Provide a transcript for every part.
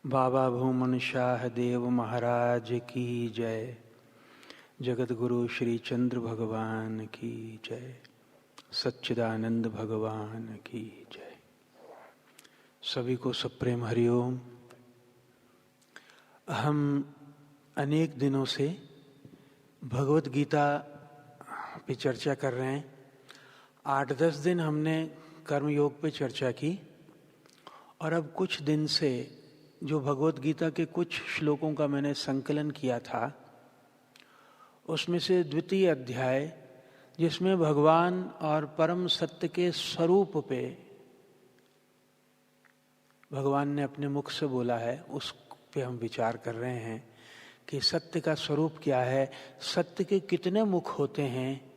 बाबा भूमन शाह देव महाराज की जय। जगत गुरु श्री चंद्र भगवान की जय। सच्चिदानंद भगवान की जय। सभी को सप्रेम हरिओम। हम अनेक दिनों से भगवत गीता पे चर्चा कर रहे हैं। 8-10 दिन हमने कर्मयोग पे चर्चा की और अब कुछ दिन से जो भगवत गीता के कुछ श्लोकों का मैंने संकलन किया था, उसमें से द्वितीय अध्याय जिसमें भगवान और परम सत्य के स्वरूप पे भगवान ने अपने मुख से बोला है, उस पे हम विचार कर रहे हैं कि सत्य का स्वरूप क्या है, सत्य के कितने मुख होते हैं,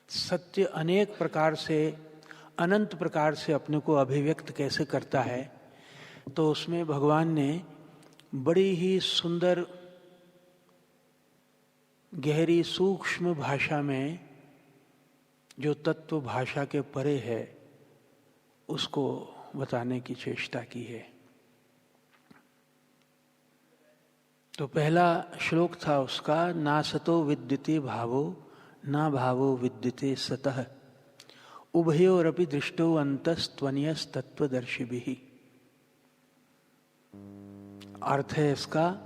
सत्य अनेक प्रकार से अनंत प्रकार से अपने को अभिव्यक्त कैसे करता है। तो उसमें भगवान ने बड़ी ही सुंदर गहरी सूक्ष्म भाषा में जो तत्व भाषा के परे है उसको बताने की चेष्टा की है। तो पहला श्लोक था उसका, ना सतो विद्यते भावो ना भावो विद्यते सतः उभयोरपि दृष्टो अंतस्त्वन्यस्तत्वदर्शिभिः। अर्थ है इसका,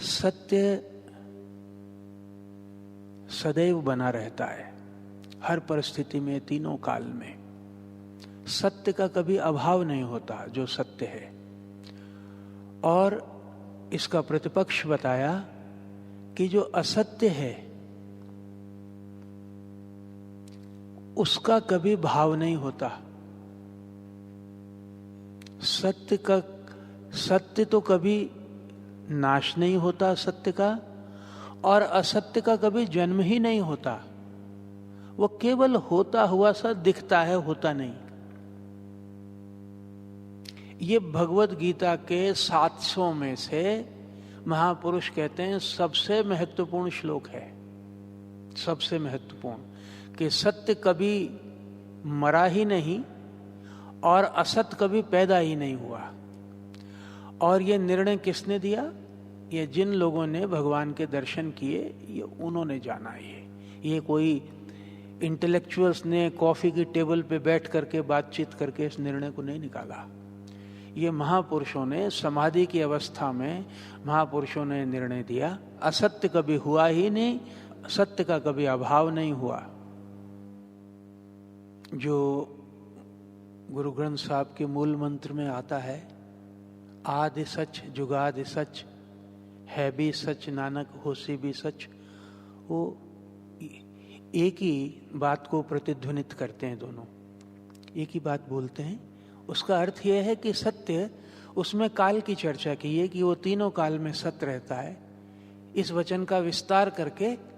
सत्य सदैव बना रहता है, हर परिस्थिति में, तीनों काल में। सत्य का कभी अभाव नहीं होता जो सत्य है। और इसका प्रतिपक्ष बताया कि जो असत्य है उसका कभी भाव नहीं होता। सत्य तो कभी नाश नहीं होता सत्य का, और असत्य का कभी जन्म ही नहीं होता। वो केवल होता हुआ सा दिखता है, होता नहीं। ये भगवत गीता के 700 में से महापुरुष कहते हैं सबसे महत्वपूर्ण श्लोक है। सबसे महत्वपूर्ण कि सत्य कभी मरा ही नहीं और असत्य कभी पैदा ही नहीं हुआ। और ये निर्णय किसने दिया? ये जिन लोगों ने भगवान के दर्शन किए, ये उन्होंने जाना। ये कोई इंटेलेक्चुअल्स ने कॉफी की टेबल पे बैठ करके बातचीत करके इस निर्णय को नहीं निकाला। ये महापुरुषों ने समाधि की अवस्था में महापुरुषों ने निर्णय दिया। असत्य कभी हुआ ही नहीं, सत्य का कभी अभाव नहीं हुआ। जो गुरु ग्रंथ साहब के मूल मंत्र में आता है, आदि सच जुगादि सच, है भी सच नानक होसी भी सच, वो एक ही बात को प्रतिध्वनित करते हैं। दोनों एक ही बात बोलते हैं। उसका अर्थ यह है कि सत्य, उसमें काल की चर्चा की है कि वो तीनों काल में सत्य रहता है। इस वचन का विस्तार करके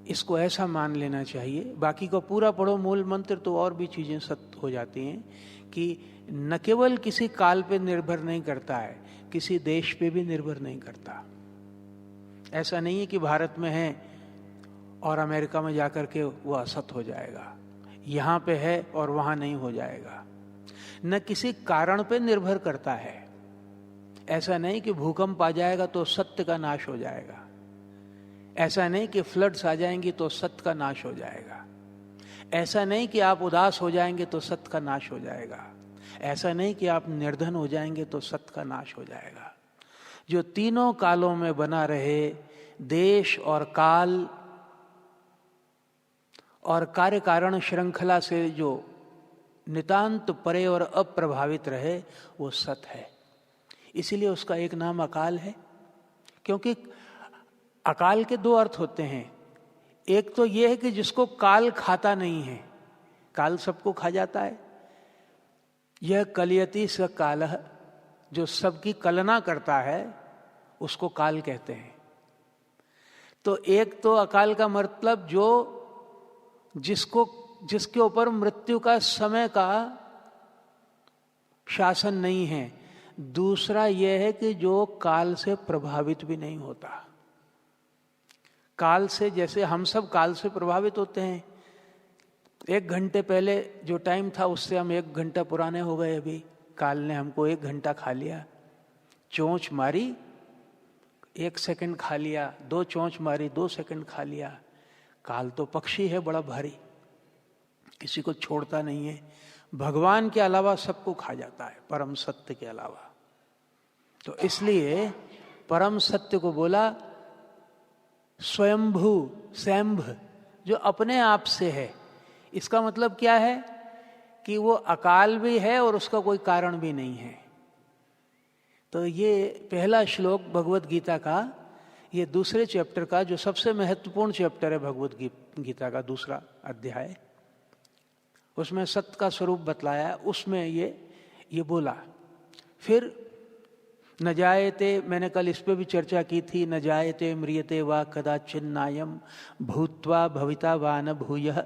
इसको ऐसा मान लेना चाहिए। बाकी को पूरा पढ़ो मूल मंत्र तो और भी चीजें सत्य हो जाती हैं कि न केवल किसी काल पे निर्भर नहीं करता है, किसी देश पे भी निर्भर नहीं करता। ऐसा नहीं है कि भारत में है और अमेरिका में जाकर के वो असत हो जाएगा, यहाँ पे है और वहां नहीं हो जाएगा। न किसी कारण पे निर्भर करता है। ऐसा नहीं कि भूकंप आ जाएगा तो सत्य का नाश हो जाएगा। ऐसा नहीं कि फ्लड्स आ जाएंगी तो सत्य का नाश हो जाएगा। ऐसा नहीं कि आप उदास हो जाएंगे तो सत्य का नाश हो जाएगा। ऐसा नहीं कि आप निर्धन हो जाएंगे तो सत्य का नाश हो जाएगा। जो तीनों कालों में बना रहे, देश और काल और कार्य कारण श्रृंखला से जो नितांत परे और अप्रभावित रहे, वो सत्य है। इसीलिए उसका एक नाम अकाल है। क्योंकि अकाल के दो अर्थ होते हैं। एक तो यह है कि जिसको काल खाता नहीं है, काल सबको खा जाता है। यह कलयति स कालः, जो सबकी कलना करता है उसको काल कहते हैं। तो एक तो अकाल का मतलब जो जिसके ऊपर मृत्यु का समय का शासन नहीं है। दूसरा यह है कि जो काल से प्रभावित भी नहीं होता। काल से, जैसे हम सब काल से प्रभावित होते हैं। 1 घंटे पहले जो टाइम था उससे हम 1 घंटा पुराने हो गए। अभी काल ने हमको 1 घंटा खा लिया। चोंच मारी 1 सेकंड खा लिया, 2 चोंच मारी 2 सेकंड खा लिया। काल तो पक्षी है बड़ा भारी, किसी को छोड़ता नहीं है, भगवान के अलावा सबको खा जाता है, परम सत्य के अलावा। तो इसलिए परम सत्य को बोला स्वयंभू, स्वयंभ, जो अपने आप से है। इसका मतलब क्या है कि वो अकाल भी है और उसका कोई कारण भी नहीं है। तो ये पहला श्लोक भगवत गीता का, ये दूसरे चैप्टर का जो सबसे महत्वपूर्ण चैप्टर है भगवत गीता का, दूसरा अध्याय, उसमें सत्य का स्वरूप बतलाया, उसमें ये बोला। फिर न जायते, मैंने कल इस पे भी चर्चा की थी, न जायते म्रियते वा कदाचिन्नायम भूत्वा भविता वा न भूयः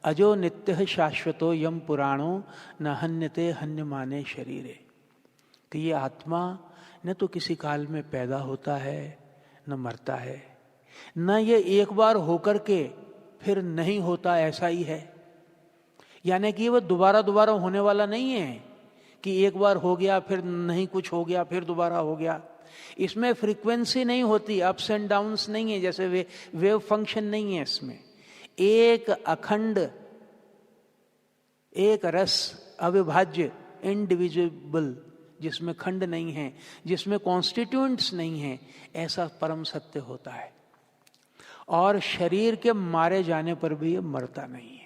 अजो नित्यः शाश्वतो यम पुराणो न हन्यते हन्यमाने शरीरे। कि ये आत्मा न तो किसी काल में पैदा होता है न मरता है, न ये एक बार होकर के फिर नहीं होता, ऐसा ही है। यानी कि वो दोबारा दोबारा होने वाला नहीं है कि एक बार हो गया फिर नहीं कुछ हो गया फिर दोबारा हो गया। इसमें फ्रीक्वेंसी नहीं होती, अप्स एंड डाउन्स नहीं है, जैसे वेव फंक्शन नहीं है इसमें। एक अखंड, एक रस, अविभाज्य, इनडिविजिबल, जिसमें खंड नहीं है, जिसमें कॉन्स्टिट्यूएंट्स नहीं है, ऐसा परम सत्य होता है। और शरीर के मारे जाने पर भी ये मरता नहीं है।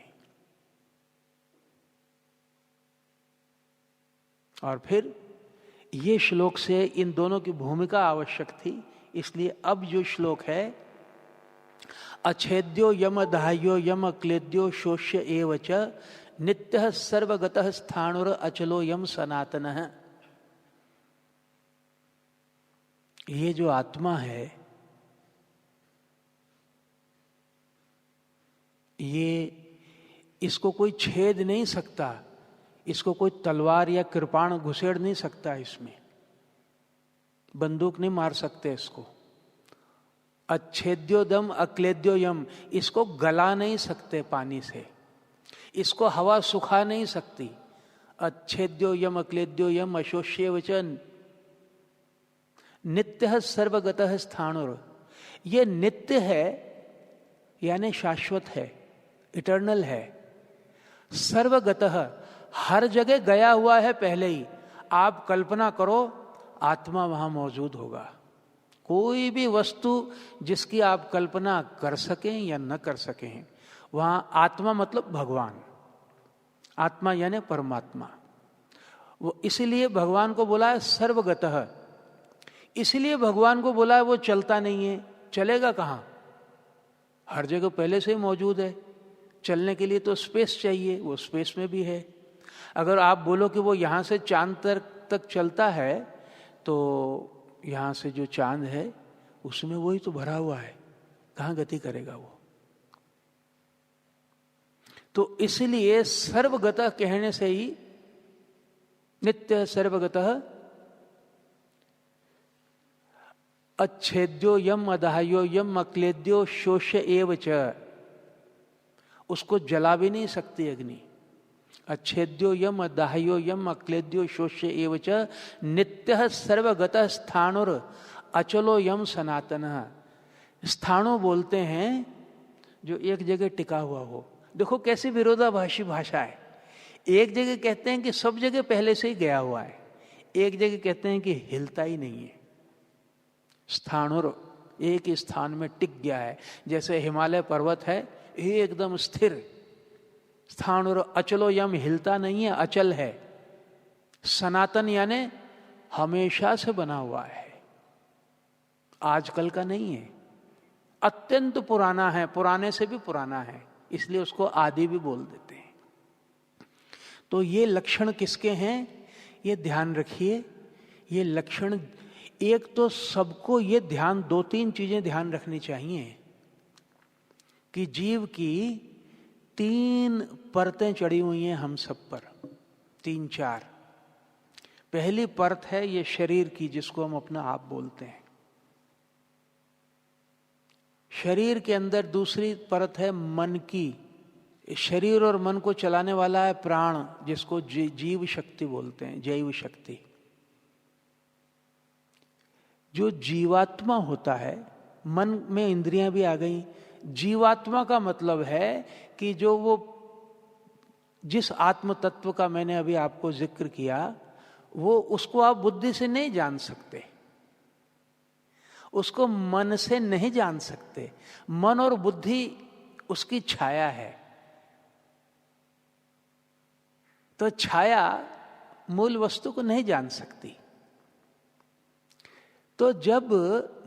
और फिर ये श्लोक से इन दोनों की भूमिका आवश्यक थी, इसलिए अब जो श्लोक है, अच्छेद्यो यम दाह्यो यम क्लेद्यो शोष्य एव च नित्यः सर्वगतः स्थाणुर अचलो यम सनातनः। ये जो आत्मा है, ये, इसको कोई छेद नहीं सकता, इसको कोई तलवार या कृपाण घुसेड़ नहीं सकता, इसमें बंदूक नहीं मार सकते इसको। अच्छेद्यो दम अक्लेद्यो यम, इसको गला नहीं सकते पानी से, इसको हवा सुखा नहीं सकती। अच्छेद्यो यम अक्लेद्यो यम अशोष्य वचन नित्य सर्वगतः स्थाणुर। ये नित्य है यानी शाश्वत है, इटर्नल है। सर्वगतः, हर जगह गया हुआ है पहले ही। आप कल्पना करो आत्मा वहां मौजूद होगा। कोई भी वस्तु जिसकी आप कल्पना कर सकें या न कर सकें, वहां आत्मा मतलब भगवान, आत्मा यानी परमात्मा। वो इसीलिए भगवान को बोला है सर्वगतः। इसलिए भगवान को बोला है वो चलता नहीं है, चलेगा कहां? हर जगह पहले से ही मौजूद है। चलने के लिए तो स्पेस चाहिए, वो स्पेस में भी है। अगर आप बोलो कि वो यहां से चांद तक चलता है, तो यहां से जो चांद है उसमें वही तो भरा हुआ है, कहां गति करेगा वो? तो इसलिए सर्वगतः कहने से ही नित्य सर्वगतः अच्छेद्यो यम अदाह्यो यम अक्लेद्यो शोष्य एव च, उसको जला भी नहीं सकती अग्नि। अच्छेद्यो यम अदाह्यो यम अक्लेद्यो शोष्य एव च नित्यः सर्वगतः स्थाणुर अचलो यम सनातनः। स्थाणु बोलते हैं जो एक जगह टिका हुआ हो। देखो कैसी विरोधाभासी भाषा है। एक जगह कहते हैं कि सब जगह पहले से ही गया हुआ है, एक जगह कहते हैं कि हिलता ही नहीं है। स्थाणुर, एक ही स्थान में टिक गया है। जैसे हिमालय पर्वत है एकदम स्थिर, स्थाणुर अचलो यम, हिलता नहीं है, अचल है। सनातन यानी हमेशा से बना हुआ है, आजकल का नहीं है, अत्यंत पुराना है, पुराने से भी पुराना है, इसलिए उसको आदि भी बोल देते हैं। तो ये लक्षण किसके हैं ये ध्यान रखिए। ये लक्षण, एक तो सबको ये ध्यान, 2-3 चीजें ध्यान रखनी चाहिए कि जीव की 3 परतें चढ़ी हुई हैं हम सब पर, 3-4। पहली परत है ये शरीर की, जिसको हम अपना आप बोलते हैं। शरीर के अंदर दूसरी परत है मन की। शरीर और मन को चलाने वाला है प्राण, जिसको जीव शक्ति बोलते हैं, जैव शक्ति। जो जीवात्मा होता है, मन में इंद्रियां भी आ गई, जीवात्मा का मतलब है कि जो वो जिस आत्म तत्व का मैंने अभी आपको जिक्र किया, वो उसको आप बुद्धि से नहीं जान सकते, उसको मन से नहीं जान सकते। मन और बुद्धि उसकी छाया है। तो छाया मूल वस्तु को नहीं जान सकती। तो जब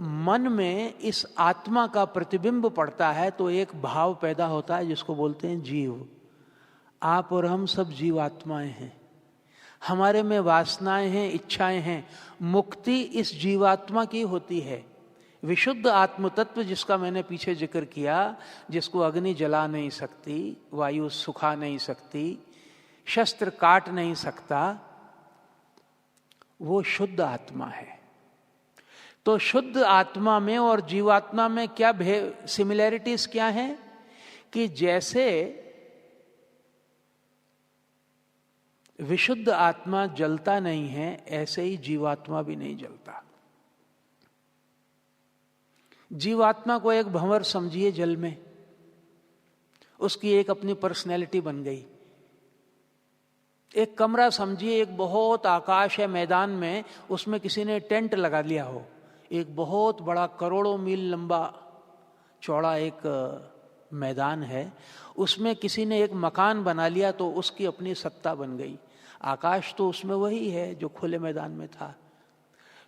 मन में इस आत्मा का प्रतिबिंब पड़ता है तो एक भाव पैदा होता है जिसको बोलते हैं जीव। आप और हम सब जीवात्माएं हैं, हमारे में वासनाएं हैं, इच्छाएं हैं। मुक्ति इस जीवात्मा की होती है। विशुद्ध आत्म तत्व जिसका मैंने पीछे जिक्र किया, जिसको अग्नि जला नहीं सकती, वायु सुखा नहीं सकती, शस्त्र काट नहीं सकता, वो शुद्ध आत्मा है। तो शुद्ध आत्मा में और जीवात्मा में क्या सिमिलैरिटीज क्या हैं कि जैसे विशुद्ध आत्मा जलता नहीं है, ऐसे ही जीवात्मा भी नहीं जलता। जीवात्मा को एक भंवर समझिए जल में, उसकी एक अपनी पर्सनैलिटी बन गई। एक कमरा समझिए, एक बहुत आकाश है मैदान में, उसमें किसी ने टेंट लगा लिया हो। एक बहुत बड़ा करोड़ों मील लंबा चौड़ा एक मैदान है, उसमें किसी ने एक मकान बना लिया तो उसकी अपनी सत्ता बन गई। आकाश तो उसमें वही है जो खुले मैदान में था।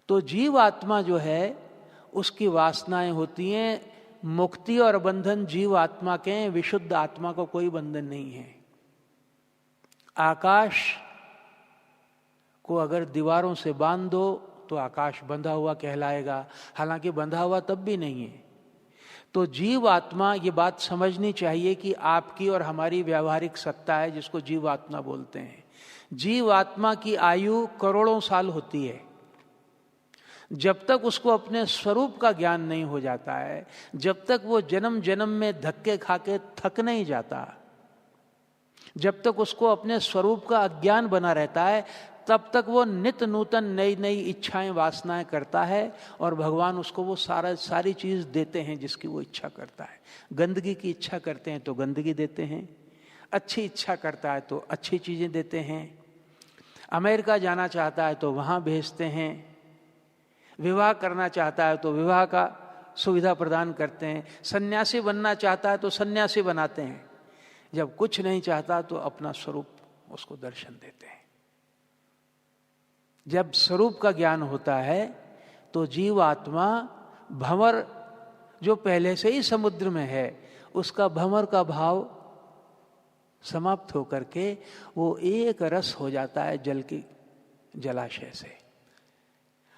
तो जीव आत्मा जो है उसकी वासनाएं होती हैं। मुक्ति और बंधन जीव आत्मा के हैं, विशुद्ध आत्मा को कोई बंधन नहीं है। आकाश को अगर दीवारों से बांध दो तो आकाश बंधा हुआ कहलाएगा, हालांकि बंधा हुआ तब भी नहीं है। तो जीव आत्मा, ये बात समझनी चाहिए कि आपकी और हमारी व्यावहारिक सत्ता है जिसको जीव आत्मा बोलते हैं। जीव आत्मा की आयु करोड़ों साल होती है। जब तक उसको अपने स्वरूप का ज्ञान नहीं हो जाता है, जब तक वो जन्म जन्म में धक्के खा के थक नहीं जाता, जब तक उसको अपने स्वरूप का अज्ञान बना रहता है, तब तक वो नित नूतन नई नई इच्छाएं वासनाएं करता है और भगवान उसको वो सारी चीज देते हैं जिसकी वो इच्छा करता है। गंदगी की इच्छा करते हैं तो गंदगी देते हैं, अच्छी इच्छा करता है तो अच्छी चीजें देते हैं। अमेरिका जाना चाहता है तो वहां भेजते हैं, विवाह करना चाहता है तो विवाह का सुविधा प्रदान करते हैं, सन्यासी बनना चाहता है तो सन्यासी बनाते हैं, जब कुछ नहीं चाहता तो अपना स्वरूप उसको दर्शन देते हैं। जब स्वरूप का ज्ञान होता है तो जीव आत्मा भंवर जो पहले से ही समुद्र में है, उसका भंवर का भाव समाप्त होकर के वो एक रस हो जाता है जल की जलाशय से।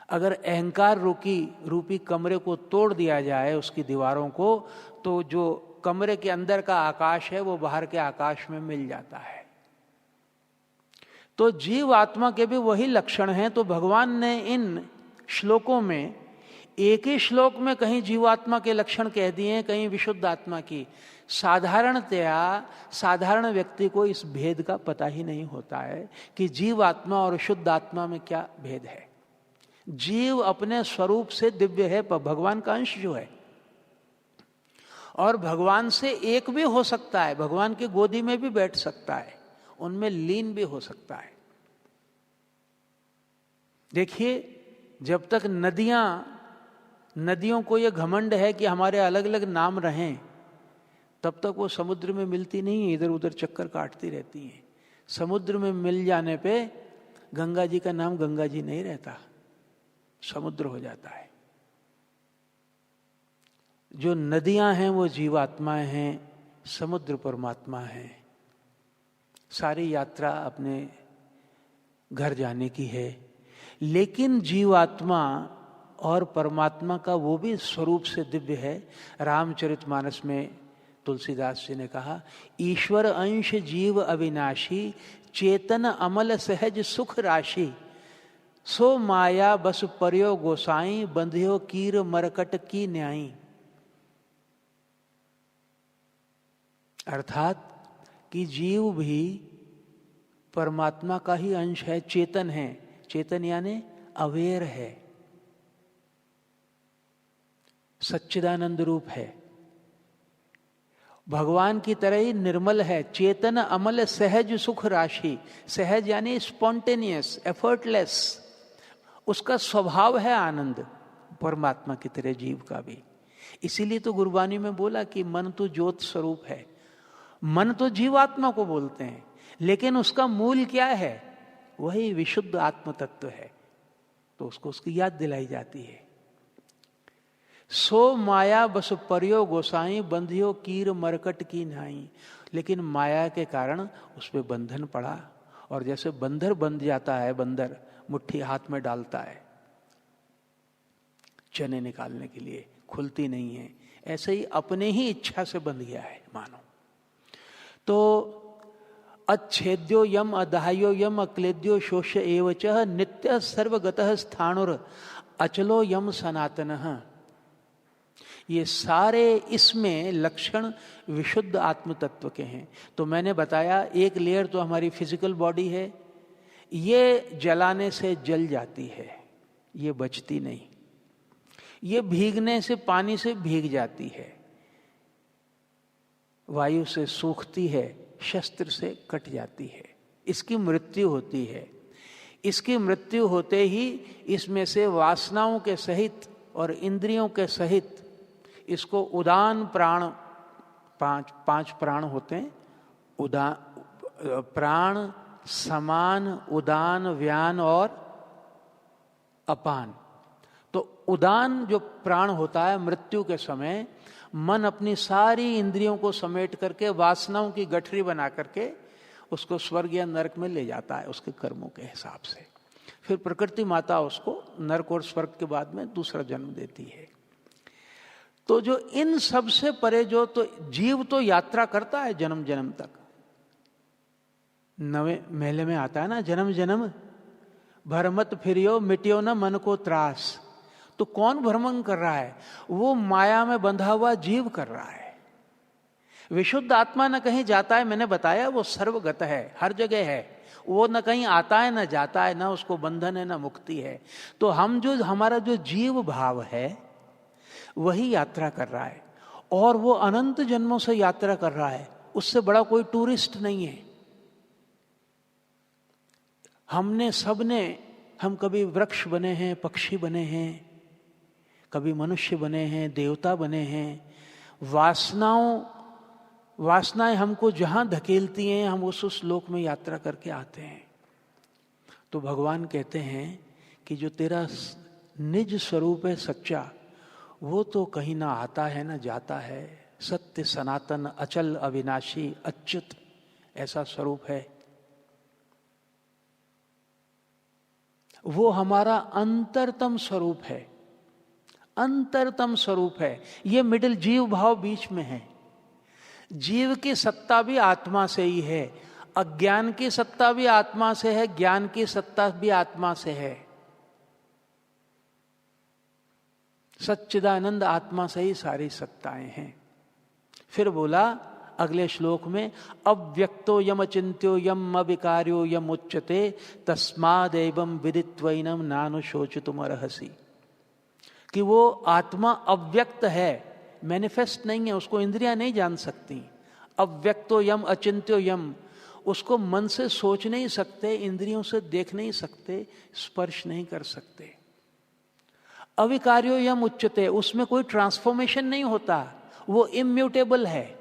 अगर अहंकार रूपी कमरे को तोड़ दिया जाए, उसकी दीवारों को, तो जो कमरे के अंदर का आकाश है वो बाहर के आकाश में मिल जाता है। तो जीव आत्मा के भी वही लक्षण हैं। तो भगवान ने इन श्लोकों में एक ही श्लोक में कहीं जीवात्मा के लक्षण कह दिए हैं, कहीं विशुद्ध आत्मा की। साधारणतया साधारण व्यक्ति को इस भेद का पता ही नहीं होता है कि जीव आत्मा और शुद्ध आत्मा में क्या भेद है। जीव अपने स्वरूप से दिव्य है, पर भगवान का अंश जो है, और भगवान से एक भी हो सकता है, भगवान की गोदी में भी बैठ सकता है, उनमें लीन भी हो सकता है। देखिए, जब तक नदियों को यह घमंड है कि हमारे अलग अलग नाम रहें, तब तक वो समुद्र में मिलती नहीं है, इधर उधर चक्कर काटती रहती हैं। समुद्र में मिल जाने पे गंगा जी का नाम गंगा जी नहीं रहता, समुद्र हो जाता है। जो नदियां हैं वो जीवात्माएं हैं, समुद्र परमात्मा है। सारी यात्रा अपने घर जाने की है, लेकिन जीवात्मा और परमात्मा का वो भी स्वरूप से दिव्य है। रामचरितमानस में तुलसीदास जी ने कहा, ईश्वर अंश जीव अविनाशी, चेतन अमल सहज सुख राशि, सो माया बस पर्यो गोसाई, बंध्यो कीर मरकट की न्याई। अर्थात कि जीव भी परमात्मा का ही अंश है, चेतन है। चेतन यानी अवेयर है। सच्चिदानंद रूप है, भगवान की तरह ही निर्मल है, चेतन अमल सहज सुख राशि। सहज यानी स्पॉन्टेनियस, एफर्टलेस, उसका स्वभाव है आनंद, परमात्मा की तरह जीव का भी। इसीलिए तो गुरबानी में बोला कि मन तो ज्योत स्वरूप है। मन तो जीवात्मा को बोलते हैं, लेकिन उसका मूल क्या है? वही विशुद्ध आत्म तत्व है। तो उसको उसकी याद दिलाई जाती है। सो माया बस परियो गोसाई, बंधियो कीर मरकट की नाई। लेकिन माया के कारण उस पर बंधन पड़ा, और जैसे बंदर बंध जाता है, बंदर मुट्ठी हाथ में डालता है चने निकालने के लिए, खुलती नहीं है, ऐसे ही अपने ही इच्छा से बंध गया है मानो। तो अच्छेद्यो यम अदाह्यो यम अक्लेद्यो शोष्य एवच नित्य सर्वगतः स्थाणुर अचलो यम सनातनः। ये सारे इसमें लक्षण विशुद्ध आत्म तत्व के हैं। तो मैंने बताया एक लेयर तो हमारी फिजिकल बॉडी है, ये जलाने से जल जाती है, ये बचती नहीं। ये भीगने से, पानी से भीग जाती है, वायु से सूखती है, शस्त्र से कट जाती है, इसकी मृत्यु होती है। इसकी मृत्यु होते ही इसमें से वासनाओं के सहित और इंद्रियों के सहित इसको उदान प्राण, पांच प्राण होते हैं, प्राण, समान, उदान, व्यान और अपान। तो उदान जो प्राण होता है, मृत्यु के समय मन अपनी सारी इंद्रियों को समेट करके वासनाओं की गठरी बना करके उसको स्वर्ग या नरक में ले जाता है उसके कर्मों के हिसाब से। फिर प्रकृति माता उसको नरक और स्वर्ग के बाद में दूसरा जन्म देती है। तो जो इन सब से परे, जो तो जीव तो यात्रा करता है जन्म जन्म तक। नवे मेले में आता है ना, जन्म जन्म भरमत फिरियो मिटियो न मन को त्रास। तो कौन भ्रमण कर रहा है? वो माया में बंधा हुआ जीव कर रहा है। विशुद्ध आत्मा न कहीं जाता है, मैंने बताया वो सर्वगत है, हर जगह है, वो न कहीं आता है न जाता है, न उसको बंधन है न मुक्ति है। तो हम जो, हमारा जो जीव भाव है वही यात्रा कर रहा है, और वो अनंत जन्मों से यात्रा कर रहा है, उससे बड़ा कोई टूरिस्ट नहीं है। हमने सबने, हम कभी वृक्ष बने हैं, पक्षी बने हैं, कभी मनुष्य बने हैं, देवता बने हैं। वासनाएं हमको जहां धकेलती हैं, हम उस लोक में यात्रा करके आते हैं। तो भगवान कहते हैं कि जो तेरा निज स्वरूप है सच्चा, वो तो कहीं ना आता है ना जाता है। सत्य, सनातन, अचल, अविनाशी, अच्युत, ऐसा स्वरूप है। वो हमारा अंतरतम स्वरूप है, अंतरतम स्वरूप है। ये मिडिल जीव भाव बीच में है। जीव की सत्ता भी आत्मा से ही है, अज्ञान की सत्ता भी आत्मा से है, ज्ञान की सत्ता भी आत्मा से है। सच्चिदानंद आत्मा से ही सारी सत्ताएं हैं। फिर बोला अगले श्लोक में, अव्यक्तो यम चिंत्यो यम अविकार्यो यम उच्यते तस्मादेवं विदित्वैनं नानुशोचितुम अर्हसि। कि वो आत्मा अव्यक्त है, मैनिफेस्ट नहीं है, उसको इंद्रियां नहीं जान सकती। अव्यक्तो यम अचिंत्यो यम, उसको मन से सोच नहीं सकते, इंद्रियों से देख नहीं सकते, स्पर्श नहीं कर सकते। अविकार्यो यम उच्यते, उसमें कोई ट्रांसफॉर्मेशन नहीं होता, वो इम्यूटेबल है,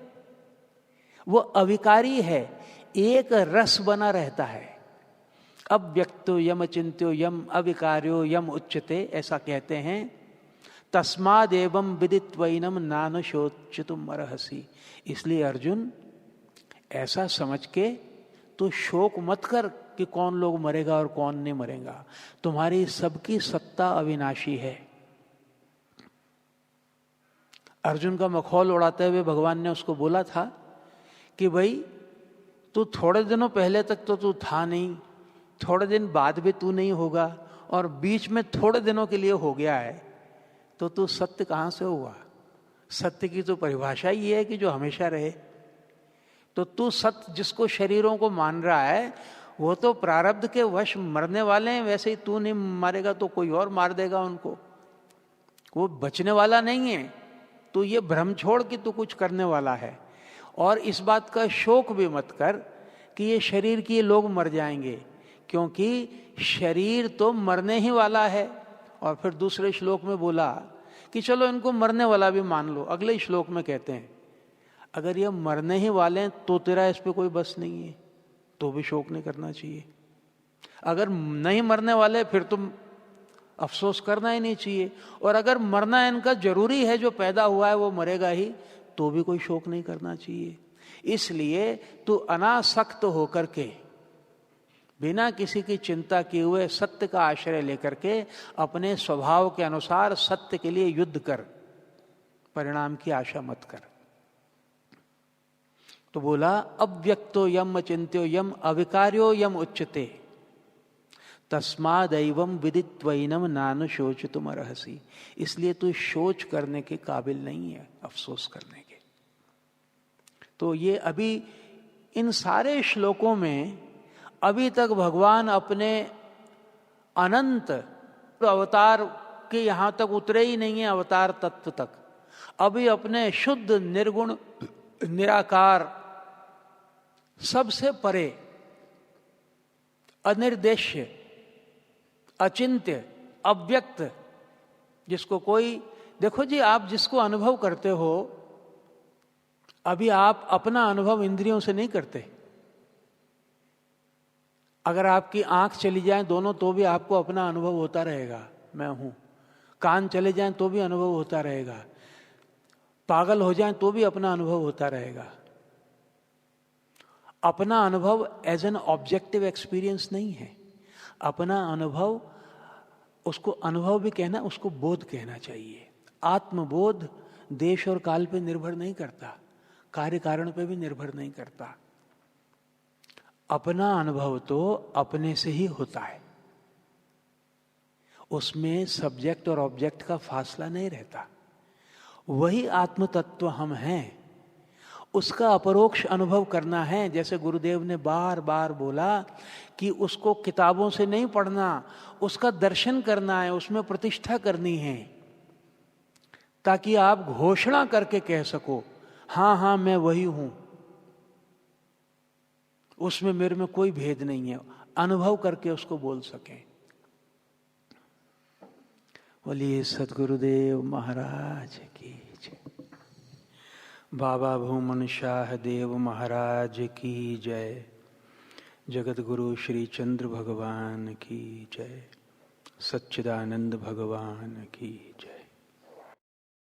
वो अविकारी है, एक रस बना रहता है। अव्यक्तो यम चिंत्यो यम अविकार्यो यम उच्यते, ऐसा कहते हैं। तस्मादेवं विदित्वैनं नानुशोचितुम अर्हसि। इसलिए अर्जुन, ऐसा समझ के तो शोक मत कर कि कौन लोग मरेगा और कौन नहीं मरेगा। तुम्हारी सबकी सत्ता अविनाशी है। अर्जुन का मखौल उड़ाते हुए भगवान ने उसको बोला था कि भाई तू थोड़े दिनों पहले तक तो तू था नहीं, थोड़े दिन बाद भी तू नहीं होगा, और बीच में थोड़े दिनों के लिए हो गया है, तो तू सत्य कहाँ से हुआ? सत्य की तो परिभाषा ही है कि जो हमेशा रहे। तो तू सत्य जिसको शरीरों को मान रहा है, वो तो प्रारब्ध के वश मरने वाले हैं। वैसे ही तू नहीं मारेगा तो कोई और मार देगा उनको, वो बचने वाला नहीं है। तू ये भ्रम छोड़ कि तू कुछ करने वाला है, और इस बात का शोक भी मत कर कि ये शरीर की लोग मर जाएंगे, क्योंकि शरीर तो मरने ही वाला है। और फिर दूसरे श्लोक में बोला कि चलो इनको मरने वाला भी मान लो। अगले श्लोक में कहते हैं अगर ये मरने ही वाले हैं तो तेरा इस पे कोई बस नहीं है, तो भी शोक नहीं करना चाहिए। अगर नहीं मरने वाले फिर तुम अफसोस करना ही नहीं चाहिए, और अगर मरना इनका जरूरी है, जो पैदा हुआ है वो मरेगा ही, तो भी कोई शोक नहीं करना चाहिए। इसलिए तू अनासक्त होकर के, बिना किसी की चिंता किए हुए, सत्य का आश्रय लेकर के अपने स्वभाव के अनुसार सत्य के लिए युद्ध कर, परिणाम की आशा मत कर। तो बोला अव्यक्तो यम अचिंत्यो यम अविकार्यो यम उच्यते तस्मादैवं विदित्वैनम नानुशोचितुम अर्हसि। इसलिए तू शोच करने के काबिल नहीं है, अफसोस करने के। तो ये अभी इन सारे श्लोकों में अभी तक भगवान अपने अनंत अवतार के यहां तक उतरे ही नहीं है, अवतार तत्व तक। अभी अपने शुद्ध निर्गुण निराकार, सबसे परे, अनिर्देश्य, अचिंत्य, अव्यक्त, जिसको कोई, देखो जी, आप जिसको अनुभव करते हो, अभी आप अपना अनुभव इंद्रियों से नहीं करते। अगर आपकी आंख चली जाए दोनों तो भी आपको अपना अनुभव होता रहेगा, मैं हूं। कान चले जाएं तो भी अनुभव होता रहेगा, पागल हो जाएं तो भी अपना अनुभव होता रहेगा। अपना अनुभव एज एन ऑब्जेक्टिव एक्सपीरियंस नहीं है। अपना अनुभव, उसको अनुभव भी कहना, उसको बोध कहना चाहिए। आत्मबोध देश और काल पे निर्भर नहीं करता, कार्य कारण पे भी निर्भर नहीं करता। अपना अनुभव तो अपने से ही होता है, उसमें सब्जेक्ट और ऑब्जेक्ट का फासला नहीं रहता। वही आत्म तत्व हम हैं, उसका अपरोक्ष अनुभव करना है। जैसे गुरुदेव ने बार बार बोला कि उसको किताबों से नहीं पढ़ना, उसका दर्शन करना है, उसमें प्रतिष्ठा करनी है, ताकि आप घोषणा करके कह सको हाँ हाँ मैं वही हूं, उसमें मेरे में कोई भेद नहीं है। अनुभव करके उसको बोल सकें। बोलिए सद्गुरुदेव महाराज की जय। बाबा भूमन शाह देव महाराज की जय। जगत गुरु श्री चंद्र भगवान की जय। सच्चिदानंद भगवान की जय।